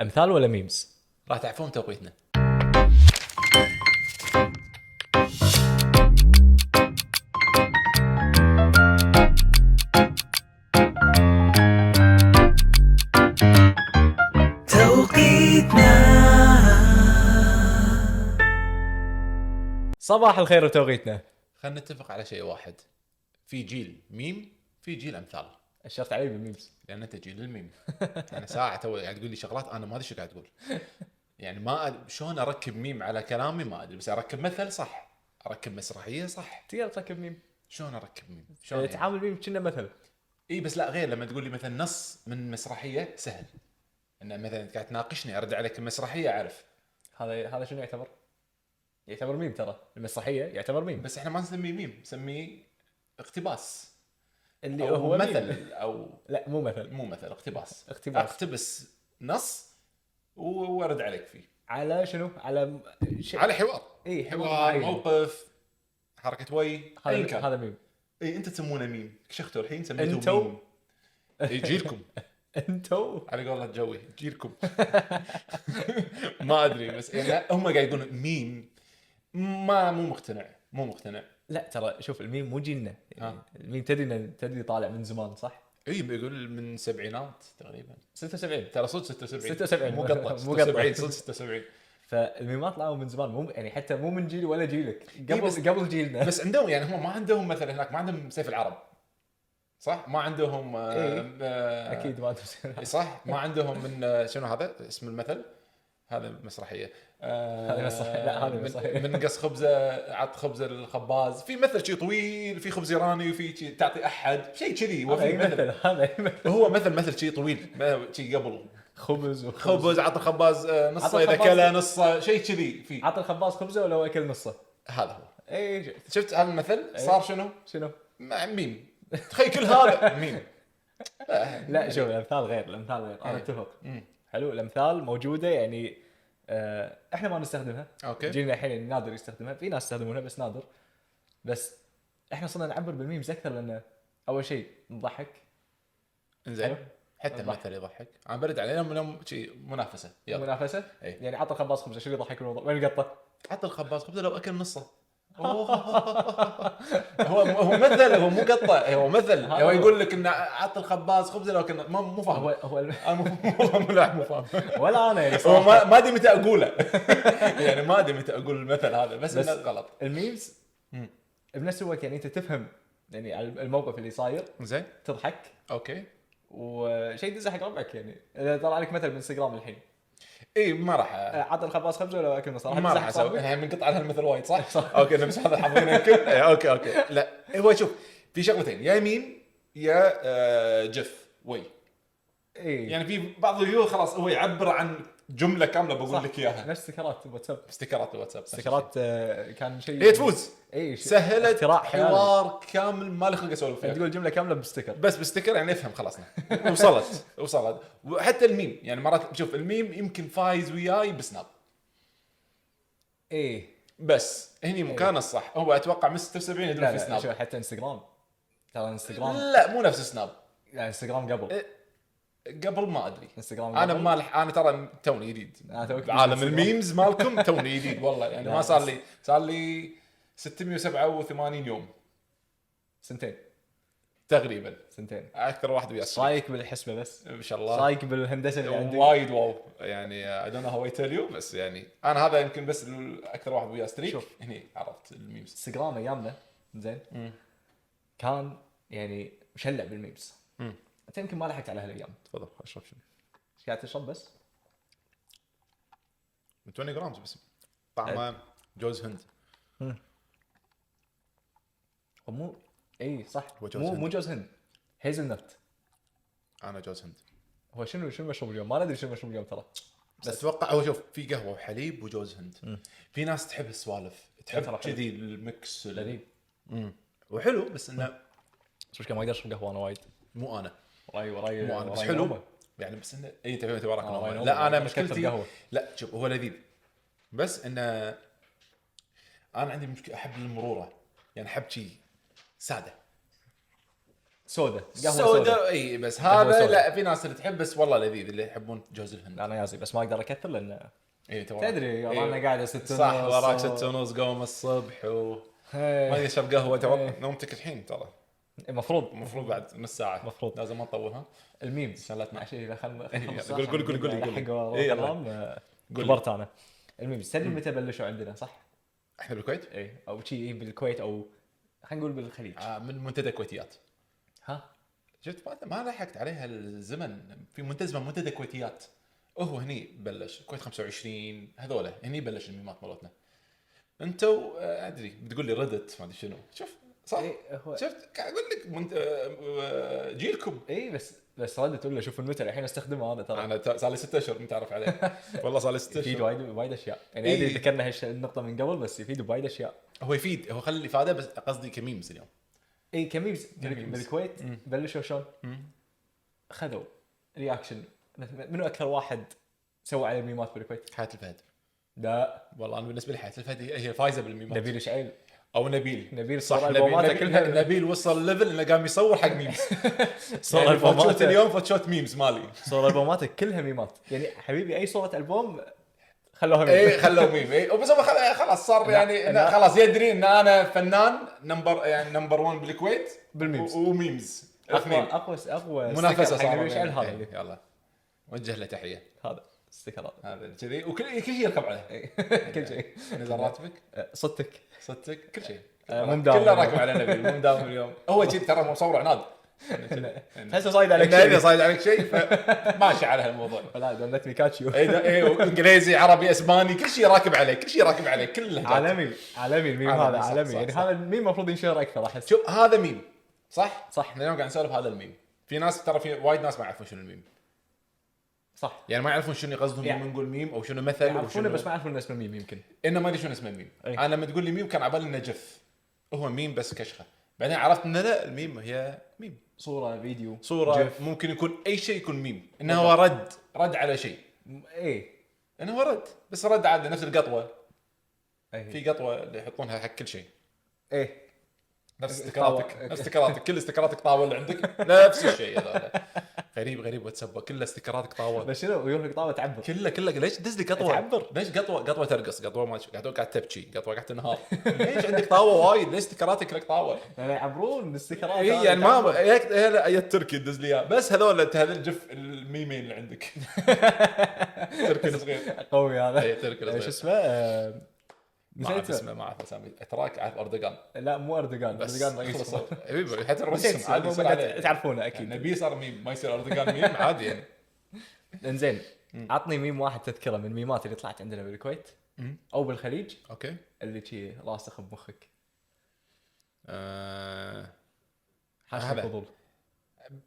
امثال ولا ميمز؟ راح تعرفون توقيتنا. صباح الخير وتوقيتنا. خلينا نتفق على شيء واحد، في جيل ميم، في جيل امثال. اشرت علي بالميمز لان انت جيل الميم. انا ساعه تو قاعد تقول لي شغلات انا ما ادري شو قاعد تقول. يعني ما شلون اركب ميم على كلامي ما ادري، بس اركب مثل صح، اركب مسرحيه صح. تقدر تركب ميم. شلون اركب ميم؟ شلون يعني؟ تعامل ميم كنا مثل. اي بس لا، غير لما تقول لي مثلا نص من مسرحيه سهل، ان مثلا قاعد تناقشني ارد عليك المسرحيه اعرف. هذا شنو يعتبر؟ يعتبر ميم، ترى المسرحيه يعتبر ميم. بس احنا ما نسميه ميم، نسميه اقتباس اللي او هو مثل ميم. او لا مو مثل. مو مثل، اقتباس. اقتباس. اقتبس نص وارد عليك فيه على شنو؟ على شيء. على حوار. اي حوار معين. موقف حركه وي اي كان. هذا ميم. اي انت تسمونه ميم، كشختوا الحين سميتوه انتو. ميم. اي جيلكم انتو على قولة جوي جيلكم. ما ادري بس يعني هم قاعد يقولون ميم. مو مقتنع. لا ترى شوف، الميم مو جيلنا يعني. الميم تدري طالع من زمان صح؟ اي بيقول من السبعينات تقريبا. 76. ترى صدق 76. 76 مو قطع. مو 76 قطع. صدق 76. فالميمات طلعوا من زمان، مو يعني حتى مو من جيلي ولا جيلك، بس- قبل جيلنا. بس عندهم يعني هم ما عندهم مثلا هناك ما عندهم سيف العرب صح؟ ما عندهم إيه. اكيد ما إيه صح؟ ما عندهم من شنو هذا اسم المثل؟ هذا مسرحيه. هذه مسرحية. لا، هذه مسرحية. من قص خبزه عط خبزه للخباز، في مثل شيء طويل، في خبز ايراني، وفي شيء تعطي احد شيء كذي، هذا وفي أي مثل. مثل. هذا أي مثل. هو مثل شيء طويل، شيء قبل خبز خبز عط الخباز نصه عط اذا الخباز. كله نصه شيء كذي في. عط الخباز خبزه ولو اكل نصه. هذا هو. اي شفت هذا المثل صار شنو؟ شنو؟ مع ميم. تخيل كل هذا ميم. لا شوف، الامثال غير. انا إيه. اتفق. حلو، الامثال موجوده يعني. احنا ما نستخدمها. اوكي. جيلنا الحين نادر يستخدمها، في ناس يستخدمونها بس نادر. بس احنا صرنا نعبر بالميمز اكثر، لان اول شيء نضحك. انزين. حلو. حتى المثل يضحك. انا برد عليهم لهم شيء منافسه. يلا منافسه. إيه. يعني عط الخباز خبزه، شو يضحك الموضوع؟ وين القطه؟ حط الخباز خبزه لو اكل نصه. هو مثل، هو مو قطه، هو مثل. هو يقول لك ان عط الخباز خبزه لو كنا مو فاهم. هو انا مو فاهم. ولا انا يعني هو صراحة. ما ادري متى اقوله. يعني ما ادري متى اقول المثل هذا، بس انه غلط. الميمز بنفس الوقت يعني انت تفهم يعني على الموقف اللي صاير، زين. تضحك اوكي. وشيء تدزه حق ربعك. يعني اذا طلع لك مثل بالانستغرام الحين، اي ما راح عط الخباز خبزه ولا اكل نص، ما راح اسوي. احنا بنقطع لها المثل وايد صح؟ صح. اوكي نفس هذا حافظينه يمكن. اوكي لا هو شوف، في شغلتين، يا ميم يا جف وي. اي يعني في بعض الفيديو خلاص هو يعبر عن جمله كامله بقول لك اياها. نفس استيكرات واتساب. استيكرات الواتساب. استيكرات كان شيء. هي تفوز. اي سهلت اختراع خيالي. حوار كامل ما له خلق اسولف فيه. تقول جمله كامله بستيكر. بس بستيكر يعني افهم خلصنا. وصلت. وحتى الميم يعني مرات شوف الميم يمكن فايز وياي بسناب. اي بس هني مكانه الصح. هو اتوقع من 76 يدرون في لا شوف، سناب. حتى انستغرام. ترى انستغرام. لا مو نفس سناب. يعني انستغرام قبل. قبل ما ادري. انستغرام انا قبل. انا ترى توني جديد توك بعالم بالإنستغرام. الميمز مالكم. توني جديد والله يعني لا، ما صار لي 687 يوم سنتين تقريبا. سنتين. اكثر واحد ويا رايك بالحسبه بس؟ ما شاء الله. رايك بالهندسه اللي عندي؟ وايد واو يعني I don't know how I tell you، بس يعني انا هذا يمكن بس اكثر واحد ويا ستريك. شوف. هني عرفت الميمز. انستغرام ايامنا زين كان يعني مشلع بالميمز. انت يمكن ما لحقت على هالايام. تفضل اشرب شنو؟ ايش قاعد تشرب بس؟ 20 جرام بس طعمه جوز هند. ومو اي صح، هو جوز مو هند. جوز هند، هيزل نت. انا جوز هند. هو شنو مشروب اليوم؟ ما ندري شنو مشروب اليوم ترى. بس اتوقع هو شوف، في قهوه وحليب وجوز هند. في ناس تحب السوالف، ترى تحب حلو. كذي الميكس لذيذ. وحلو، بس انه بس مشكلة ما اقدر اشرب قهوه انا وايد. مو انا. وراي مو انا بس وراي حلو نومة. يعني، بس انه اي انت وراك وراي نومة. نومة. لا انا بس كثر مشكلتي قهوة. لا شوف هو لذيذ، بس انه انا عندي مشكله، احب المروره يعني، احب شيء ساده. سودا قهوه سودا اي، بس قهوة هذا سودا. لا، في ناس اللي تحب بس والله لذيذ اللي يحبون جوز الهند. انا يازي بس ما اقدر اكثر لان اي تدري انا قاعد 6 صح، وراك 6:30 قوم الصبح ما يشرب قهوه تو نومتك الحين ترى. المفروض بعد نص ساعه المفروض. لازم ما نطولها. الميمز عشان لا تنام. عشان قول. إيه، يلا. قول. كبرت انا. الميمز تدري متى بلشوا عندنا صح؟ احنا بالكويت اي او شيء بالكويت او خلينا نقول بالخليج. من منتدى كويتيات. ها شفت ما لحقت عليها الزمن. في منتدى منتدى كويتيات، هو هني بلش كويت 25 هذولا هني بلش الميمات مالتنا. انتو ادري بتقول لي ردت ما ادري شنو. شوف صح إيه هو شفت قاعد اقول لك جيلكم. اي بس ردت ولا شوف المتر الحين استخدمه هذا ترى. انا صار لي 6 اشهر متعرف عليه. والله صار لي 6 يفيد اشهر. وايد اشياء يعني إيه. ذكرنا النقطه من قبل بس يفيد بوايد اشياء. هو يفيد، هو خلي الافاده، بس قصدي كميمز اليوم. اي كميمز كميمز. بالكويت بلشوا شلون؟ خذوا رياكشن. منو اكثر واحد سوى على الميمات بالكويت؟ حياة الفهد. لا والله انا بالنسبه لي حياة الفهد هي الفايزه بالميمات. نبيل شعيل. او نبيل صار صح. البوماته كلها نبيل وصل ليفل انه قام يصور حق ميمز. صار يعني البوماته فوتشوت اليوم فوتشوت ميمز مالي. صار البوماته كلها ميمات يعني حبيبي اي صوره البوم خلوها ميم. اي خلوه ميم. اي وبس هو خلاص صار يعني إنه خلاص يدري ان انا فنان نمبر 1 بالكويت بالميمز. وميمز اقوى منافسه صار. نبيل شعيل هذا اللي يلا وجه له تحيه. هذا استكرار هذا كذي وكل شيء يركب عليه. كل شيء. نزل راتبك صدتك صدتك كل شيء مو مداوم. كله راكب على نبيل مو مداوم اليوم. هو كذي ترى مصور عناد. تحسه صايد عليك شيء شيء. صايد عليك شيء فماشي على هالموضوع. لا دونتني كاتشيو. اي انجليزي عربي اسباني كل شيء راكب عليه كل اللهجات. عالمي الميم هذا صح، عالمي صح، يعني صح. هذا الميم المفروض ينشر اكثر احس. شوف هذا ميم صح صح اليوم قاعد نسولف هذا الميم. في ناس ترى في وايد ناس ما يعرفون شنو الميم، صح يعني ما يعرفون شنو قصدهم يعني لما نقول ميم او شنو مثل يعرفونه بس ما يعرفون اسم الميم يمكن. انه ما ادري شنو اسمه الميم. أي. انا لما تقول لي ميم كان على بالي انه جف، هو ميم بس كشخه. بعدين عرفت ان لا الميم هي ميم صوره فيديو صوره جف. ممكن يكون اي شيء يكون ميم. انه هو رد على شيء. ايه انه هو رد بس رد عادي نفس القطوه. ايه في قطوه اللي يحطونها حق كل شيء ايه نفس طاوة. استكراتك كل استكراتك طاوه اللي عندك نفس الشيء هذا. غريب واتساب كله استكراتك طاوه بس شنو يقول لك طاوه تعبر. كله ليش دز لي قطوه تعبر. ليش قطوه ترقص قطوه ما قاعد تبكي قطوه قاعد تنهار. ليش عندك طاوه وايد ليش استكراتك لك طاوه. يعني يعبرون الاستكرات. اي يعني ما هي التركي تدز لي اياه بس هذول هذا الجف الميمين اللي عندك. تركي الصغير قوي هذا. اي تركي شو الصغير اسمه ما اعرف اسمه ما اعرف اسامي اتراك اعرف اردوغان لا مو اردوغان. بس اردوغان خلص رئيس. حبيبي حتى بس الرسم عادي يصير عليه تعرفونه اكيد. نبي صار ميم ما يصير اردوغان ميم عادي يعني. انزين عطني ميم واحد تذكره من الميمات اللي طلعت عندنا بالكويت او بالخليج اوكي اللي شي راسخ بمخك. حاشا هذا. الفضول.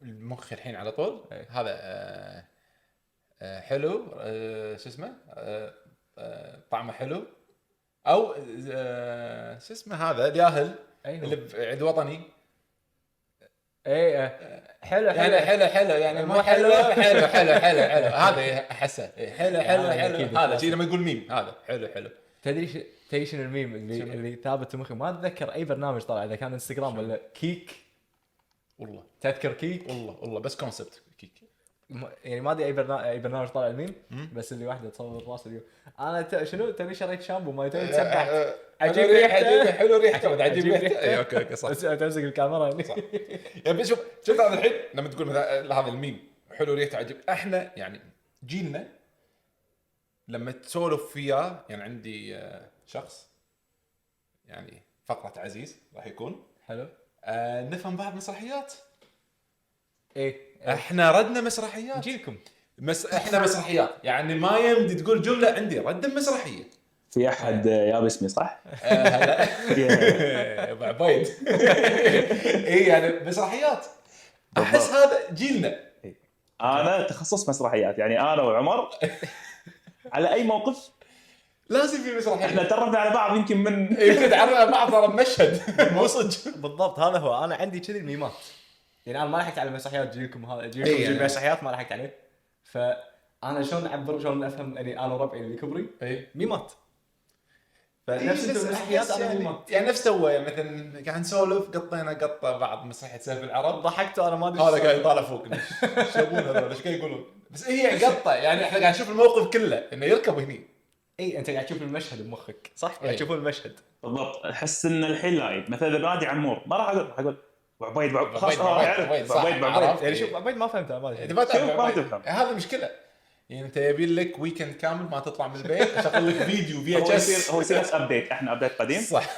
المخ الحين على طول أي. هذا حلو شو اسمه طعمه حلو او شو اسمه هذا الياهل أيوه. اللي بعيد وطني. ايه حلو يعني حلو يعني مو حلو هذا احسه حلو أكيد. هذا شيء لما يقول ميم هذا حلو. تدري شنو الميم اللي ثابت في مخي ما اتذكر اي برنامج طلع اذا كان انستغرام ولا كيك. والله تذكر كيك والله بس كونسبت كيك يعني ما ادري اي برنامج طلع الميم بس اللي واحده تصور راس اليوم. انا شنو توني شريت شامبو ما توني تسبحت عجيب ريحته حلو ريحته عجيب ريحته. اي اوكي صح بس تمسك الكاميرا يعني صح. يعني شوف هذا الحين لما تقول مثلا هذا الميم حلو ريحته عجيب. احنا يعني جيلنا لما تسولف فيها يعني عندي شخص يعني فقرة عزيز راح يكون حلو. نفهم بعض مسرحيات. ايه احنا ردنا مسرحيات جيلكم احنا مسرحيات يعني ما يمدي تقول جملة عندي رد مسرحية. في احد ياب اسمي صح؟ هلا بعبيد. اي يعني مسرحيات احس هذا جيلنا. انا تخصص مسرحيات يعني انا وعمر على اي موقف لازم في مسرحية. احنا تعرفنا على بعض يمكن يمكن تعرفنا على بعض ترى بمشهد مو صدق. بالضبط هذا هو. انا عندي كذي الميمات يعني انا ما لحقت على مسرحيات جيلكم هذا جيلكم إيه جيل يعني. مسرحيات ما لحقت عليه. فانا شلون اعبر شلون افهم يعني انا وربعي اللي كبري اي ميمات. فنفس بس المسرحيات أحس انا يعني, ميمات يعني نفس سوى يعني مثلا قاعد نسولف قطينا قطه بعض مسرحيه سيف العرب، ضحكت وانا ما ادري هذا إيش قاعد صار. يطالع فوقنا ايش يبون هذول ايش قاعد يقولون، بس هي قطه يعني احنا قاعد نشوف الموقف كله انه يركب هني. اي انت قاعد تشوف المشهد بمخك صح؟ قاعد إي. تشوفون المشهد. بالضبط. احس ان الحين لايب مثلا اذا بنادي عمور ما راح اقول وعبيد خلاص عبيد، اعرف عبيد، صح، عبيد عرفت. يعني شوف عبيد ما فهمت ما اذا ادري. ما تعرف شوف ما عبيد، تفهم. هذا مشكله. يعني انت يبي لك ويكند كامل ما تطلع من البيت اشغل لك فيديو في هو اتش اس. يصير نفس ابديت، احنا ابديت قديم صح.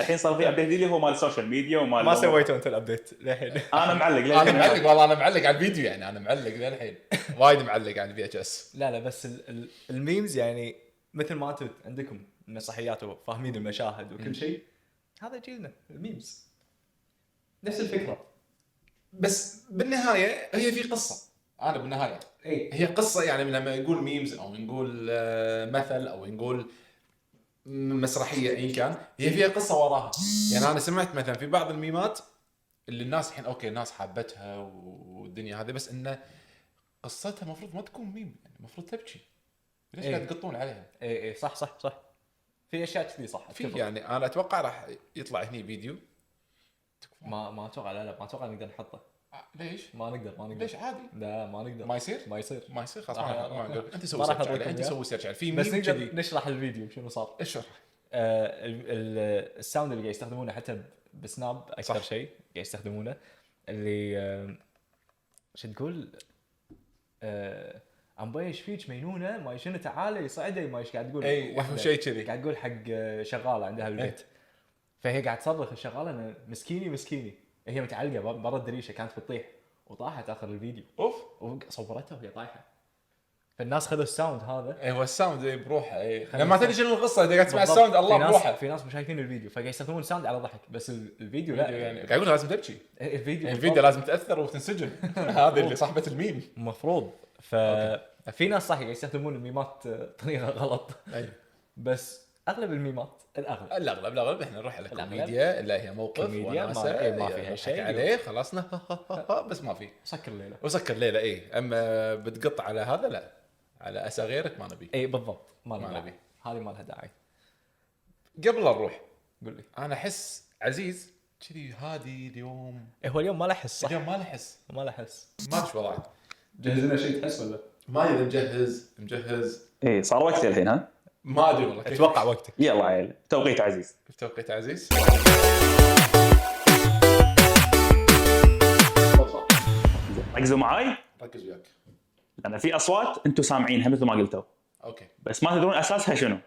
الحين صار في ابديت اللي هو مال السوشيال ميديا ومال ما سويته انت الابديت للحين. انا معلق انا للحين. معلق والله، انا معلق على الفيديو يعني، انا معلق للحين وايد معلق على الفي اتش اس. لا بس الميمز يعني مثل ما انتم عندكم مسرحيات وفاهمين المشاهد وكل شيء، هذا جيلنا الميمز نفس الفكره. بس بالنهايه هي في قصه، انا بالنهايه اي هي قصه يعني لما نقول ميمز او نقول مثل او نقول مسرحيه اي كان، هي فيها قصه وراها. يعني انا سمعت مثلا في بعض الميمات اللي الناس الحين اوكي الناس حابتها والدنيا هذه، بس انه قصتها المفروض ما تكون ميم، يعني المفروض تبكي. ليش إيه. قاعد تقطون عليها؟ اي صح في اشياء كذي صح. في أتفق. يعني انا اتوقع راح يطلع هني فيديو. ما اتوقع لا ما اتوقع نقدر نحطه. ليش؟ ما نقدر ليش عادي؟ لا ما نقدر. ما يصير؟ ما يصير. ما يصير خلاص. راح- ما نقول انت ما سوي راح سيرش أضرب عليه، لكم انت إياه. سوي سيرش عليه في بس ميم نقدر كذي. نشرح الفيديو شنو صار. ايش راح؟ الساوند اللي قاعد يستخدمونه حتى بسناب اكثر صح. شيء قاعد يستخدمونه اللي شو تقول عم بايش فيك مينونه ما شنو تعالي يصعدي ما ايش قاعد تقول اي واحدة شيء كذي. قاعد تقول حق شغاله عندها بالبيت فهي قاعد تصرخ الشغاله انه مسكيني هي متعلقه برا الدريشه كانت بتطيح وطاحت اخر الفيديو اوف. وصورتها وهي طايحه فالناس خذوا الساوند هذا. اي هو الساوند بروحه. اي خلينا لما تدري نسمع. شنو القصه اذا قاعد تسمع بالضبط. الساوند الله في ناس بروحه. في ناس مش شايفين الفيديو فقاعد يستخدمون الساوند على ضحك بس الفيديو لا يعني قاعد يقول لازم تبكي. الفيديو الفيديو لازم تاثر وتنسجن. هذا اللي صاحبه الميم. المفروض ففي ناس صح قاعد يستخدمون الميمات بطريقه غلط اي بس اغلب الميمات الاغلب احنا نروح على الأغلب. كوميديا اللي هي موقف كوميديا وناسة، ما فيها نضحك شيء. عليه خلصنا بس ما في سكر الليله. وسكر ليله. اي اما بتقط على هذا لا، على اسى غيرك ما نبي. اي بالضبط ما ما لها نبي. داعي. هذه ما لها داعي. قبل لا نروح قول لي انا احس عزيز كذي هادي اليوم. هو اليوم ما له حس صح اليوم ما له حس، ما له حس. ما ادري وضعه. جهزنا شيء تحس ولا ما ادري مجهز اي صار وقتي الحين ها. ما ادري والله كيف. اتوقع وقتك. يلا عيل توقيت عزيز. كيف توقيت عزيز؟ ركزوا معاي ركز وياك. لان في اصوات انتم سامعينها مثل ما قلتوا اوكي بس ما تدرون اساسها شنو.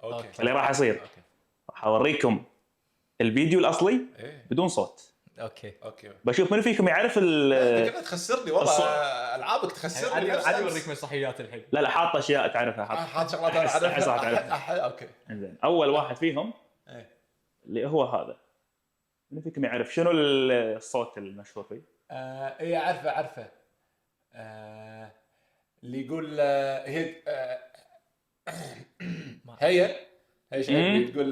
اوكي اللي راح يصير اوكي راح اوريكم الفيديو الاصلي ايه بدون صوت. اوكي اوكي. بشوف منو فيكم يعرف كذا تخسرني والله الصوت. العابك تخسرني. عادي اوريك مسرحيات الحين. لا حاط اشياء تعرفها حاط شغلات انا أحس راح تعرفها. اعرفها. اوكي انزين اول واحد فيهم ايه اللي هو هذا. منو فيكم يعرف شنو الصوت المشهور فيه؟ ايه عارفه اللي يقول هي هي شيء تقول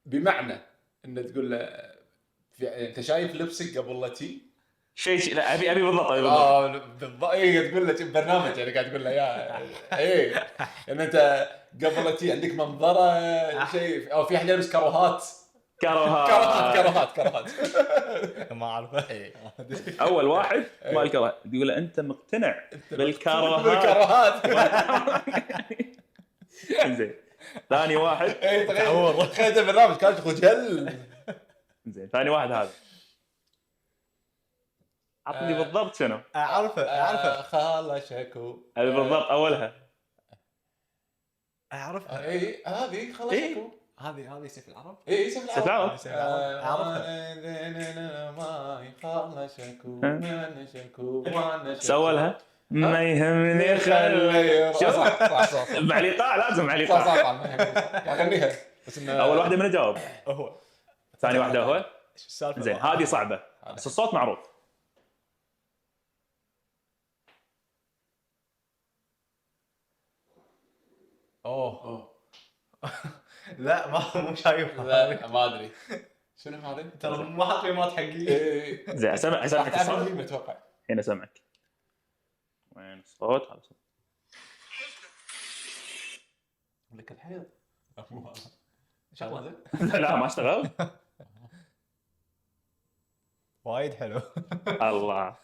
بمعنى انه تقول انت شايف لبسك قبل لا تي. شيء لا ابي بالضبط بالضبط. اي تقول له برنامج يعني قاعد تقول له يا ايه ان انت قبل لا تي عندك منظره شيء او في احد يلبس كروهات. كروهات ما اعرفه. ايه اول واحد ما الكره تقول له انت مقتنع بالكروهات. زين ثاني واحد ايه تخيل البرنامج كان خجل. زين ثاني واحد هذا عطني بالضبط شنو. اعرفه خاله شكو. ابي بالضبط اولها. اعرفها. اي هذه خاله إيه. شكو. هذه سيف العرب. اي سيف العرب. اعرفها. ما خاله شكو سوالها ما يهمني خلي شوف صح مع الايقاع لازم مع الايقاع. صح خليها بس اول واحده من جاوب هو ثاني واحده هو. ايش السالفه؟ زين هذه صعبه بس الصوت معروف. اوه لا مو شايفها. لا ما ادري شنو هذا. ترى ما حط ميمات حقي. ايه زين اسمعك تعرف الصوت مين اتوقع. الحين اسمعك. وين الصوت؟ هذا صوت لك الحيض شغله لا ما اشتغل. وايد حلو. الله.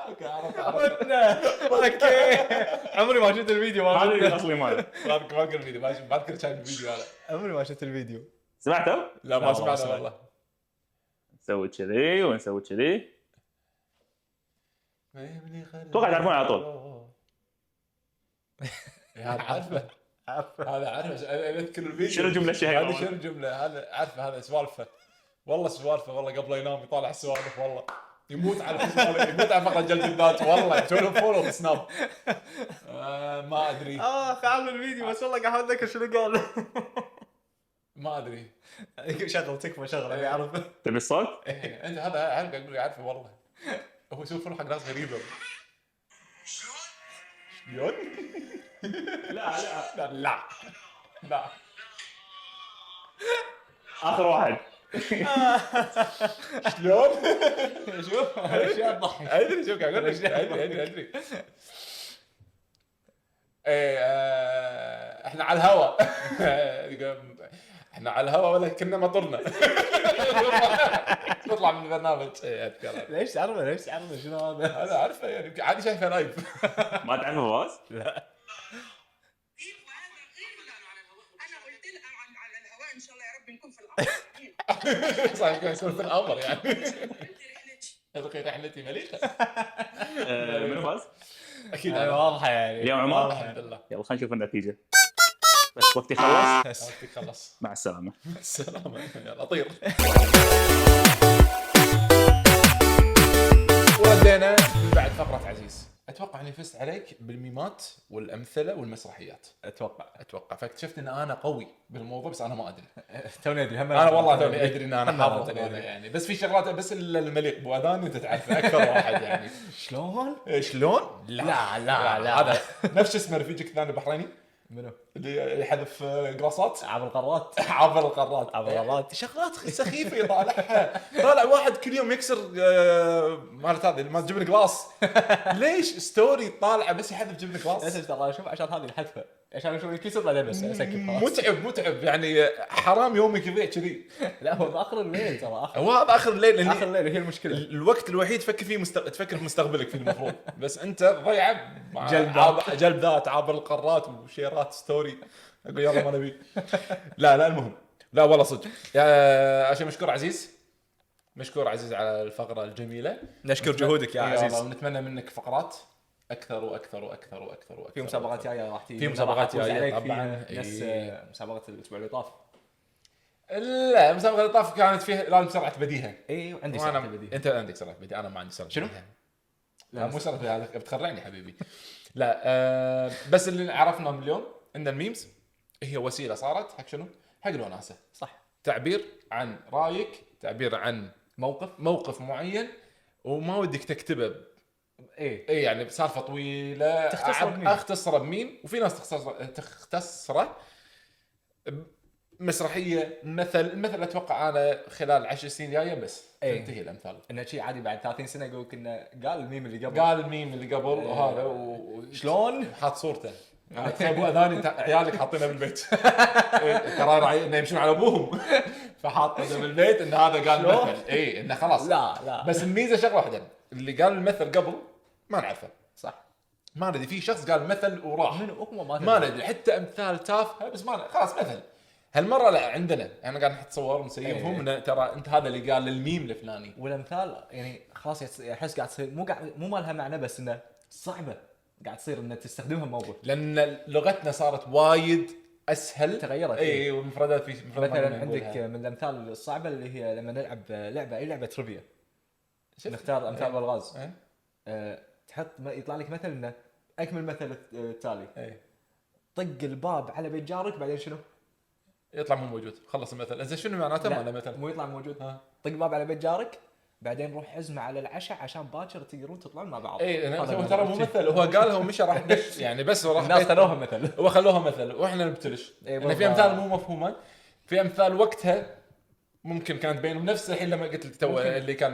اوكي عمري ما شفت الفيديو هذا مال الاصلي ماله. ما اذكر الفيديو، ما اذكر شايف الفيديو هذا. عمري ما شفت الفيديو. سمعته؟ لا ما ما سمعنا سمعت. والله. نسوي كذي ونسوي كذي. توقع تعرفون على طول. هذا عارفه. هذا عارفه اذكر الفيديو. شنو الجملة الشهيرة؟ هذه شنو الجمله؟ هذا عارفه، هذا سوالفه والله، سوالفه والله قبل ينام يطالع السوالف والله. يموت على يموت على فقره جلد الذات والله. مسوي له فولو بسناب. ما ادري فعلا الفيديو بس والله قاعد اتذكر شنو قال. ما ادري. شغل تكفى شغله ابي اعرف. تبي الصوت؟ إيه، انت هذا عارف اقول لك عارفه والله. هو يسوي فولو حق ناس غريبه. شلون؟ لا لا لا لا. اخر واحد. شلون؟ شوف اشياء تضحك. ادري شو قاعد اقول لك. ادري ايه احنا على الهواء. احنا على الهواء ولا كنا مطرنا. نطلع من البرنامج. ايه اذكر. ليش تعرفه شنو هذا؟ هذا عارفه يعني عادي شايفه لايف. ما تعرفه فواز؟ لا انا قلت لها على الهواء ان شاء الله يا رب نكون في القمر. صحيح كان يكون في الامر يعني. انت رحلتي رحلتي مليحه. منو فاز؟ اكيد واضحه يعني. اليوم عمر؟ الحمد لله. يلا خلينا نشوف النتيجة. بس وقتي خلص. وقتك خلص. مع السلامة. السلامة. يلا طير. ودينا من بعد فقرة عزيز. اتوقع اني فزت عليك بالميمات والامثلة والمسرحيات. اتوقع فاكتشفت ان انا قوي بالموضوع، بس انا ما ادري. توني ادري انا والله توني ادري ان انا هم حافظ توني أدري. يعني، بس في شغلات بس المليق بواذاني انت تعرف اكثر واحد يعني. شلون؟ شلون؟ لا هذا نفس اسمه رفيجك الثاني البحريني منو؟ اللي يحذف قراصات. عبر القارات. عبر القارات. عبر القارات. شغلات سخيفه يطالعها. طالع واحد كل يوم يكسر مالت هذه ما جبن قلاص. ليش ستوري طالعه بس يحذف جبن قلاص؟ اسف ترى شوف عشان هذه الحذفه عشان اشوف ينكسر بعدين بس اسكب خلاص. متعب يعني حرام يومك يضيع كذي. لا هو باخر الليل ترى هو هذا اخر الليل اخر الليل هي المشكله. الوقت الوحيد تفكر فيه تفكر في مستقبلك فيه المفروض. بس انت ضيعه مع جلب ذات عابر القارات وشيرات ستوري. اقول يلا ما نبي. لا المهم لا والله صدق عشان مشكور عزيز. مشكور عزيز على الفقره الجميله. نشكر جهودك يا عزيز. ونتمنى منك فقرات اكثر واكثر واكثر واكثر واكثر. في مسابقات جايه راح تيجي. في مسابقات جايه طبعا طبعا. نفس مسابقه الاسبوع اللي طاف. لا مسابقه الطاف كانت فيها لازم سرعه بديهه. اي عندي وانا سرعه بديهه. انت عندك سرعه بديهه، انا ما عندي سرعه شنو؟ بديهة. لا مو سرعه بديهة، بتخرعني حبيبي. لا بس اللي عرفنا من اليوم ان الميمز هي وسيله صارت حق شنو؟ حق الوناسه. صح. تعبير عن رايك، تعبير عن موقف معين، وما ودك تكتبه. اي يعني بسالفه طويله اختصره بميم، وفي ناس تختصره مسرحيه. مثل اتوقع انا خلال 10 سنين جايه بس تنتهي الامثال. انه شيء عادي بعد 30 سنه يقول كنا قال الميم اللي قبل وهذا شلون حاط صورته. ابو اذاني عيالك حاطينه بالبيت. ترى انه يمشون على ابوهم. فحاطه بالبيت ان هذا قال مثل. اي انه خلاص. لا بس الميزه شغله واحده، اللي قال المثل قبل ما نعرفه. صح. ما ندري في شخص قال مثل وراح. منو ما ندري حتى امثال تافهه بس ما خلاص مثل. هالمره لا عندنا انا قاعد نحط صور ونسيبهم. ترى انت هذا اللي قال الميم الفلاني. والامثال يعني خلاص احس قاعد تصير مو ما لها معنى، بس انه صعبه قاعد تصير انك تستخدمها بموقف، لان لغتنا صارت وايد اسهل، تغيرت. اي والمفردات في مثلا عندك من الامثال الصعبه اللي هي لما نلعب لعبه تريفيا، نختار امثال والغاز. تحط يطلع لك مثل انه اكمل مثل التالي. طق الباب على بيت جارك بعدين شنو يطلع مو موجود. خلص المثل. زين شنو معناته؟ ما مثل مو يطلع موجود. طق الباب على بيت جارك بعدين روح عزمه على العشاء عشان باكر تقدرون تطلعون مع بعض. هو ترى مو مثل، هو قالها ومشى راح يعني بس راح الناس خلوها مثل. هو خلوها مثل واحنا نبتلش. يعني في امثال مو مفهومه، في امثال وقتها ممكن كانت بينهم نفس الحين لما قلت لك تو اللي كان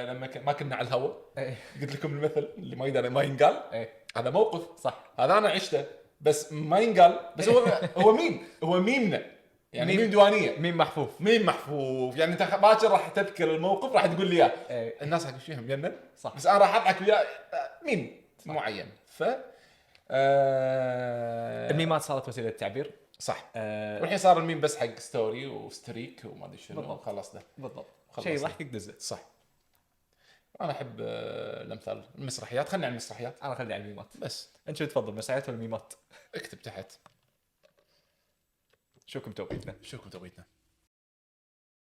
لما ما كنا على الهواء إيه. قلت لكم المثل اللي ما ينقال. إيه. هذا موقف صح. هذا انا عشته بس ما ينقال. بس هو هو ميمنا يعني ميم ديوانيه، ميم محفوف. ميم محفوف. يعني انت باكر راح تذكر الموقف راح تقول لي اياه. إيه. الناس راح تقول فيهم جنن صح. بس انا راح اضحك وياه ميم معين. ف الميمات صارت وسيله تعبير. صح. والحين صار الميم بس حق ستوري وستريك وما ادري شنو. بالضبط. خلصنا بالضبط. خلصنا. شيء ضحكك دزه. صح. انا احب الامثال المسرحيات. خلينا على المسرحيات. انا خلي على الميمات. بس انت شو تفضل مسرحيات ولا الميمات؟ اكتب تحت شوكم توقيتنا. شوكم توقيتنا.